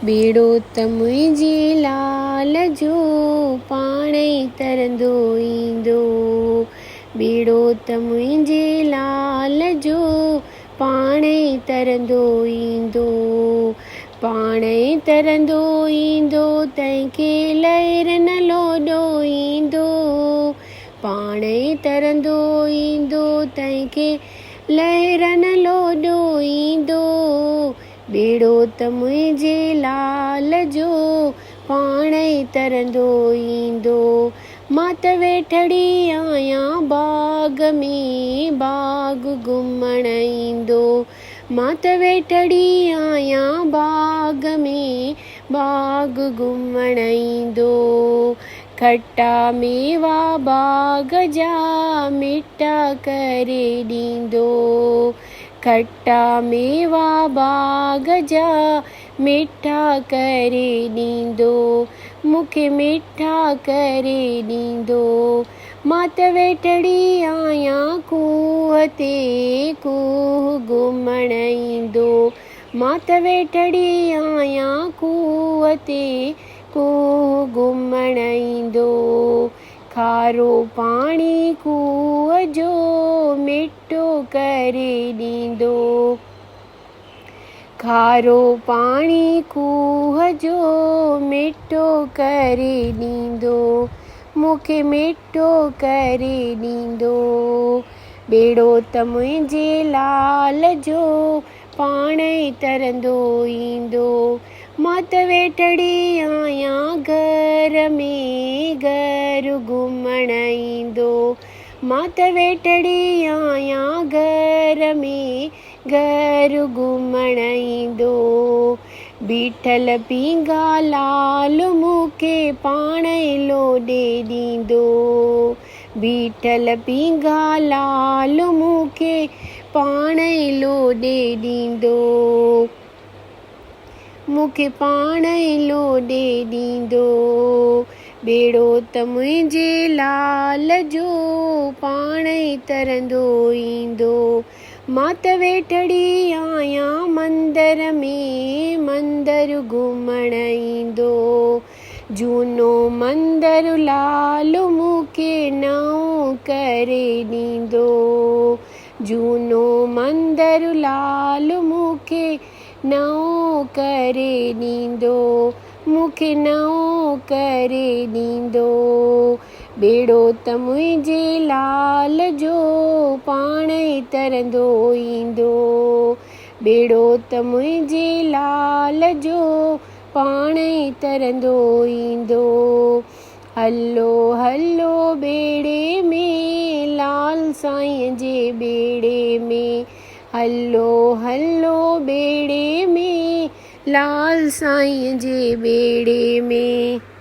बेड़ो त मुंहिंजे लाल जो पाणे ई तरंदो ईंदो। बेड़ो त मुंहिंजे लाल जो पाणे ई तरंदो ईंदो। पाणे ई तरंदो ईंदो तंहिंखे लहर न लोॾो ईंदो। पाणे ई तरंदो ईंदो तंहिंखे लहर न लोॾो ईंदो। बेड़ो त मुंहिंजे लाल जो पाणे ई तरंदो ईंदो। मां त वेठड़ी आहियां बाग़ में बाग़ घुमण ईंदो। मां त वेठड़ी आहियां बाग़ में बाग़ घुमण ईंदो। खटा मेवा बाग़ जा मिठा करे ॾींदो। खटा मेवा बाग़ जा मिठा करे ॾींदो। मूंखे मिठा करे ॾींदो। मां त वेठड़ी आहियां खूह ते खूह घुमण ईंदो। मां त वेठड़ी आहियां खूह ते खूह घुमण ईंदो। खारो पाणी खूह जो मिठो करे ॾींदो। खारो पाणी खूह जो मिठो करे ॾींदो। मूंखे मिठो करे ॾींदो। बेड़ो त मुंहिंजे लाल जो पाणे ई तरंदो ईंदो। मां त वेठड़ी आहियां घर में घर घुमण ईंदो। मां त वेठड़ी आहियां घर में घर घुमण ईंदो। बीठल पींघा लाल मूंखे पाणे ई लोॾे ॾींदो। बीठल पींघा लाल मूंखे पाणे ई लोॾे ॾींदो। मूंखे पाणे ई लोॾे ॾींदो। बेड़ो त मुंहिंजे लाल जो पाणे ई तरंदो ईंदो। मां त वेठड़ी आहियां मंदर में मंदर घुमण ईंदो। झूनो मंदर लाल मूंखे नओं करे ॾींदो। झूनो मंदर लाल मूंखे नओं करे ॾींदो। मूंखे नओं करे ॾींदो। बेड़ो त मुंहिंजे लाल जो पाणे ई तरंदो ईंदो। बेड़ो त मुंहिंजे लाल जो पाणे ई तरंदो ईंदो। हलो हलो बेड़े में लाल साईं जे बेड़े में। हलो हलो बेड़े में लाल साईं जे बेड़े में।